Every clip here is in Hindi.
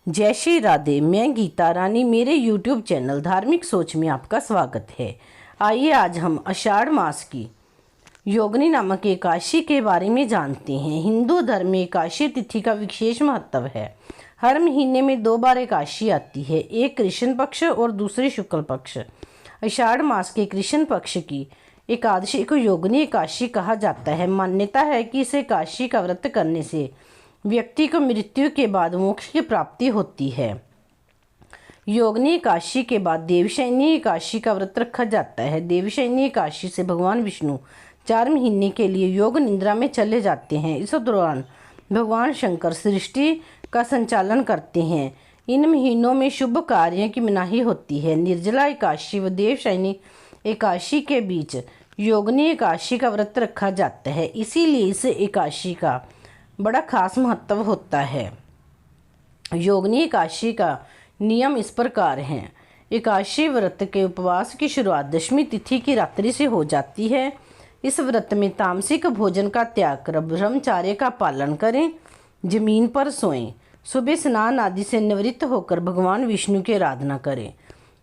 जय श्री राधे। मैं गीता रानी, मेरे YouTube चैनल धार्मिक सोच में आपका स्वागत है। आइए आज हम आषाढ़ मास की योगिनी नामक एकादशी के बारे में जानते हैं। हिंदू धर्म में एकादशी तिथि का विशेष महत्व है। हर महीने में 2 बार एकादशी आती है, एक कृष्ण पक्ष और दूसरी शुक्ल पक्ष। आषाढ़ मास के कृष्ण पक्ष की एकादशी को योगिनी एकादशी कहा जाता है। मान्यता है कि इस एकादशी का व्रत करने से व्यक्ति को मृत्यु के बाद मोक्ष की प्राप्ति होती है। योगिनी एकादशी के बाद देवशयनी एकादशी का व्रत रखा जाता है। देवशयनी एकादशी से भगवान विष्णु 4 महीने के लिए योग निद्रा में चले जाते हैं। इस दौरान भगवान शंकर सृष्टि का संचालन करते हैं। इन महीनों में शुभ कार्यों की मनाही होती है। निर्जला एकादशी व देवशयनी एकादशी के बीच योगिनी एकादशी का व्रत रखा जाता है, इसीलिए इस एकादशी का बड़ा खास महत्व होता है। योगिनी एकादशी का नियम इस प्रकार हैं। एकादशी व्रत के उपवास की शुरुआत दशमी तिथि की रात्रि से हो जाती है। इस व्रत में तामसिक भोजन का त्याग कर ब्रह्मचर्य का पालन करें, जमीन पर सोएं, सुबह स्नान आदि से निवृत्त होकर भगवान विष्णु की आराधना करें।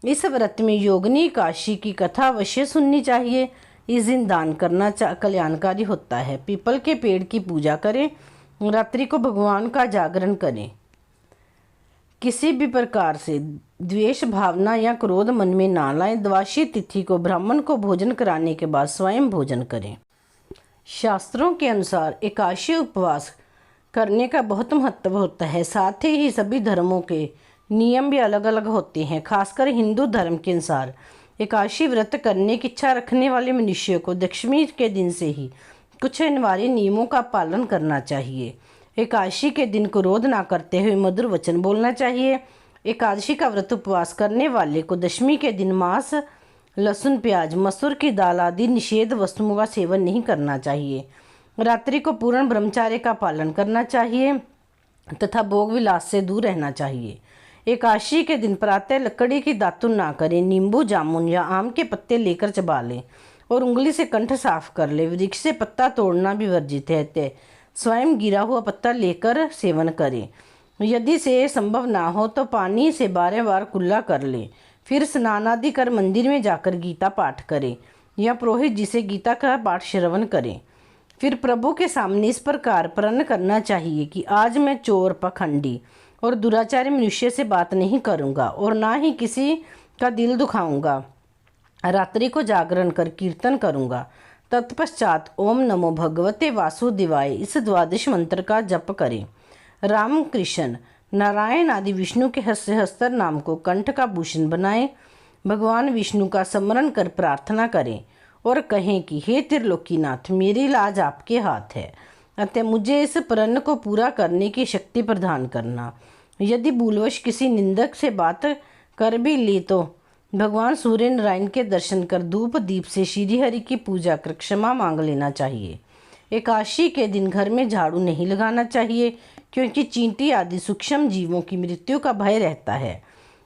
इस व्रत में योगिनी एकादशी की कथा अवश्य सुननी चाहिए। इस दिन दान करना कल्याणकारी होता है। पीपल के पेड़ की पूजा करें, रात्रि को भगवान का जागरण करें। किसी भी प्रकार से द्वेष भावना या क्रोध मन में ना लाएं। द्वादशी तिथि को ब्राह्मण को भोजन कराने के बाद स्वयं भोजन करें। शास्त्रों के अनुसार एकादशी उपवास करने का बहुत महत्व होता है। साथ ही सभी धर्मों के नियम भी अलग अलग होते हैं। खासकर हिंदू धर्म के अनुसार एकादशी व्रत करने की इच्छा रखने वाले मनुष्य को दशमी के दिन से ही कुछ अनिवार्य नियमों का पालन करना चाहिए। एकादशी के दिन क्रोध ना करते हुए मधुर वचन बोलना चाहिए। एकादशी का व्रत उपवास करने वाले को दशमी के दिन मांस, लहसुन, प्याज, मसूर की दाल आदि निषेध वस्तुओं का सेवन नहीं करना चाहिए। रात्रि को पूर्ण ब्रह्मचर्य का पालन करना चाहिए तथा भोग विलास से दूर रहना चाहिए। एकादशी के दिन प्रातः लकड़ी की दातुन ना करें। नींबू, जामुन या आम के पत्ते लेकर चबा लें और उंगली से कंठ साफ कर ले। वृक्ष से पत्ता तोड़ना भी वर्जित है। स्वयं गिरा हुआ पत्ता लेकर सेवन करें। यदि से संभव ना हो तो पानी से 12 बार कुल्ला कर ले। फिर स्नान आदि कर मंदिर में जाकर गीता पाठ करें या पुरोहित जी से गीता का पाठ श्रवण करें। फिर प्रभु के सामने इस प्रकार प्रण करना चाहिए कि आज मैं चोर, पखंडी और दुराचारी मनुष्य से बात नहीं करूँगा और ना ही किसी का दिल दुखाऊंगा। रात्रि को जागरण कर कीर्तन करूंगा। तत्पश्चात ओम नमो भगवते वासुदेवाय इस द्वादश मंत्र का जप करें। राम, कृष्ण, नारायण आदि विष्णु के सहस्त्र नाम को कंठ का भूषण बनाएं। भगवान विष्णु का स्मरण कर प्रार्थना करें और कहें कि हे त्रिलोकीनाथ, मेरी लाज आपके हाथ है, अतः मुझे इस प्रण को पूरा करने की शक्ति प्रदान करना। यदि भूलवश किसी निंदक से बात कर भी ली तो भगवान सूर्य नारायण के दर्शन कर धूप दीप से श्री हरि की पूजा कर क्षमा मांग लेना चाहिए। एकादशी के दिन घर में झाड़ू नहीं लगाना चाहिए, क्योंकि चींटी आदि सूक्ष्म जीवों की मृत्यु का भय रहता है।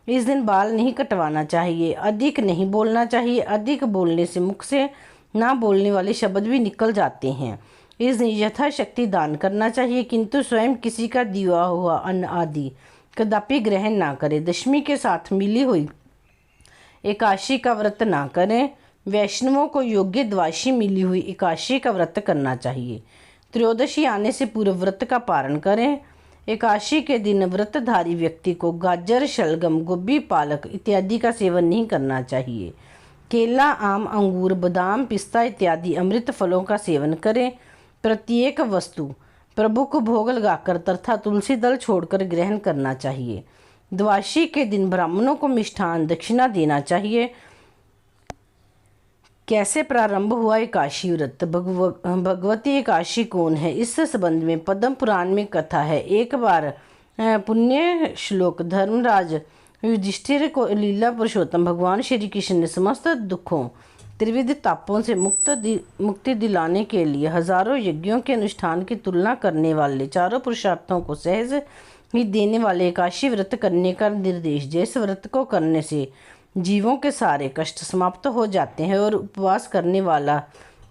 इस दिन बाल नहीं कटवाना चाहिए। अधिक नहीं बोलना चाहिए। अधिक बोलने से मुख से ना बोलने वाले शब्द भी निकल जाते हैं। इस दिन यथाशक्ति दान करना चाहिए, किंतु स्वयं किसी का दिया हुआ अन्न आदि कदापि ग्रहण ना करें। दशमी के साथ मिली हुई एकादशी का व्रत ना करें। वैष्णवों को योग्य द्वादशी मिली हुई एकादशी का व्रत करना चाहिए। त्रयोदशी आने से पूर्व व्रत का पारण करें। एकादशी के दिन व्रतधारी व्यक्ति को गाजर, शलगम, गोभी, पालक इत्यादि का सेवन नहीं करना चाहिए। केला, आम, अंगूर, बादाम, पिस्ता इत्यादि अमृत फलों का सेवन करें। प्रत्येक वस्तु प्रभु को भोग लगाकर तथा तुलसी दल छोड़कर ग्रहण करना चाहिए। द्वादशी के दिन ब्राह्मणों को मिष्ठान दक्षिणा देना चाहिए। कैसे प्रारंभ हुआ एकादशी व्रत? भगवती एकादशी कौन है? इस संबंध में पद्म पुराण में कथा है। एक बार पुण्य श्लोक धर्मराज युधिष्ठिर को लीला पुरुषोत्तम भगवान श्री कृष्ण ने समस्त दुखों, त्रिविध तापों से मुक्ति दिलाने के लिए हजारों यज्ञों के अनुष्ठान की तुलना करने वाले चारों पुरुषार्थों को सहज ही देने वाले एकादशी व्रत करने का निर्देश दिया। इस व्रत को करने से जीवों के सारे कष्ट समाप्त हो जाते हैं और उपवास करने वाला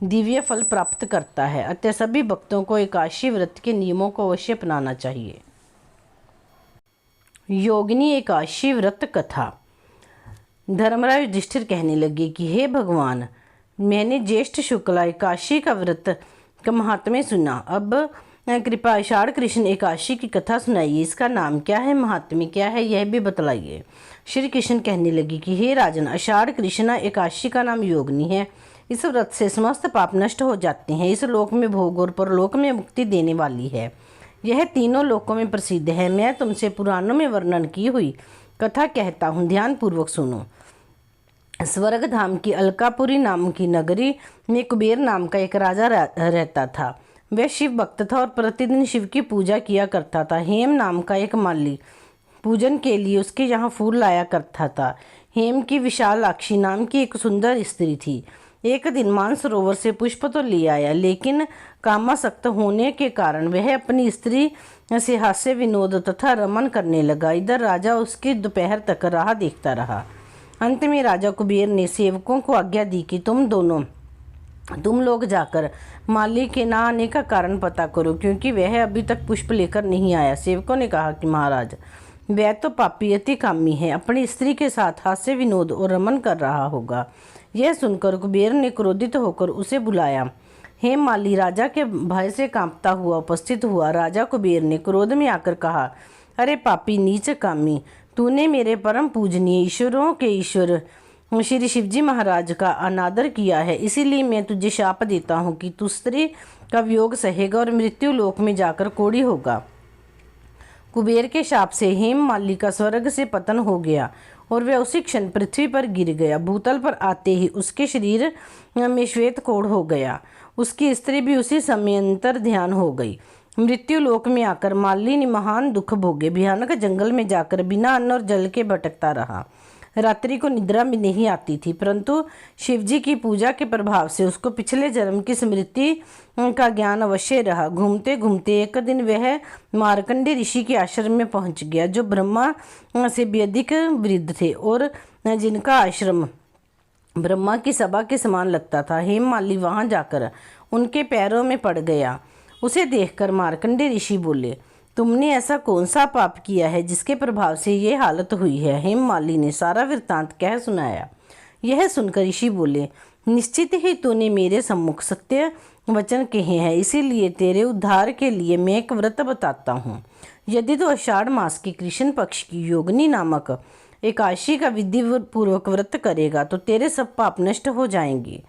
दिव्य फल प्राप्त करता है। अतः सभी भक्तों को एकादशी व्रत के नियमों को अवश्य अपनाना चाहिए। योगिनी एकादशी व्रत कथा। धर्मराज युधिष्ठिर कहने लगे कि हे भगवान, मैंने ज्येष्ठ शुक्ला एकादशी का व्रत का महात्म्य सुना। अब कृपा आषाढ़ कृष्ण एकादशी की कथा सुनाइए। इसका नाम क्या है, महात्म्य क्या है, यह भी बतलाइए। श्री कृष्ण कहने लगे कि हे राजन, आषाढ़ कृष्ण एकादशी का नाम योगिनी है। इस व्रत से समस्त पाप नष्ट हो जाते हैं। इस लोक में भोग और परलोक में मुक्ति देने वाली है। यह तीनों लोकों में प्रसिद्ध है। मैं तुमसे पुराणों में वर्णन की हुई कथा कहता हूँ, ध्यान पूर्वक सुनो। स्वर्ग धाम की अलकापुरी नाम की नगरी में कुबेर नाम का एक राजा रहता था। वह शिव भक्त था और प्रतिदिन शिव की पूजा किया करता था। हेम नाम का एक माली पूजन के लिए उसके यहाँ फूल लाया करता था। हेम की विशालाक्षी नाम की एक सुंदर स्त्री थी। एक दिन मानसरोवर से पुष्प तो ले आया, लेकिन कामासक्त होने के कारण वह अपनी स्त्री से हास्य विनोद तथा रमन करने लगा। इधर राजा उसकी दोपहर तक राह देखता रहा। अंत में राजा कुबेर ने सेवकों को आज्ञा दी कि तुम लोग जाकर माली के ना आने का कारण पता करो, क्योंकि वह अभी तक पुष्प लेकर नहीं आया। सेवकों ने कहा कि महाराज, वह तो पापी अति कामी है, अपनी स्त्री के साथ हास्य विनोद और रमन कर रहा होगा। यह सुनकर कुबेर ने क्रोधित होकर उसे बुलाया। हेम माली राजा के भय से कांपता हुआ उपस्थित हुआ। राजा कुबेर ने क्रोध में आकर कहा, अरे पापी नीच कामी, तूने मेरे परम पूजनीय ईश्वरों के ईश्वर श्री शिवजी महाराज का अनादर किया है। इसीलिए मैं तुझे शाप देता हूँ कि तू स्त्री का वियोग सहेगा और मृत्यु लोक में जाकर कोढ़ी होगा। कुबेर के शाप से हेम माली का स्वर्ग से पतन हो गया और वह उसी क्षण पृथ्वी पर गिर गया। भूतल पर आते ही उसके शरीर में श्वेत कोढ़ हो गया। उसकी स्त्री भी उसी समय अंतर ध्यान हो गई। मृत्यु लोक में आकर माली ने महान दुख भोगे। भयानक जंगल में जाकर बिना अन्न और जल के भटकता रहा। रात्रि को निद्रा भी नहीं आती थी, परंतु शिवजी की पूजा के प्रभाव से उसको पिछले जन्म की स्मृति का ज्ञान अवश्य रहा। घूमते घूमते एक दिन वह मार्कंडे ऋषि के आश्रम में पहुंच गया, जो ब्रह्मा से भी अधिक वृद्ध थे और जिनका आश्रम ब्रह्मा की सभा के समान लगता था। हेम माली वहां जाकर उनके पैरों में पड़ गया। उसे देखकर मार्कंडे ऋषि बोले, तुमने ऐसा कौन सा पाप किया है जिसके प्रभाव से ये हालत हुई है। हेम माली ने सारा वृत्तांत कह सुनाया। यह सुनकर ऋषि बोले, निश्चित ही तूने मेरे सम्मुख सत्य वचन कहे हैं, इसीलिए तेरे उद्धार के लिए मैं एक व्रत बताता हूँ। यदि तो आषाढ़ मास की कृष्ण पक्ष की योगिनी नामक एकादशी का विधि पूर्वक व्रत करेगा तो तेरे सब पाप नष्ट हो जाएंगे।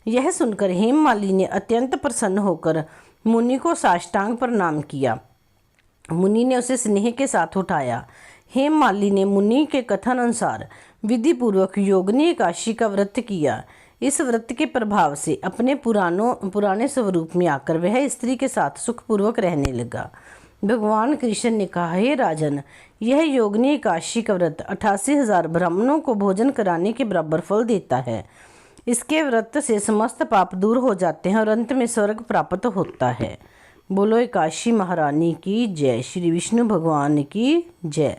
यह सुनकर हेम माली ने अत्यंत प्रसन्न होकर मुनि को साष्टांग प्रणाम किया। मुनि ने उसे स्नेह के साथ उठाया। हेम माली ने मुनि के कथन अनुसार विधि पूर्वक योगिनी एकादशी का व्रत किया। इस व्रत के प्रभाव से अपने पुराने स्वरूप में आकर वह स्त्री के साथ सुखपूर्वक रहने लगा। भगवान कृष्ण ने कहा, हे राजन, यह योगिनी एकादशी का व्रत 88,000 ब्राह्मणों को भोजन कराने के बराबर फल देता है। इसके व्रत से समस्त पाप दूर हो जाते हैं और अंत में स्वर्ग प्राप्त होता है। बोलो एकादशी महारानी की जय। श्री विष्णु भगवान की जय।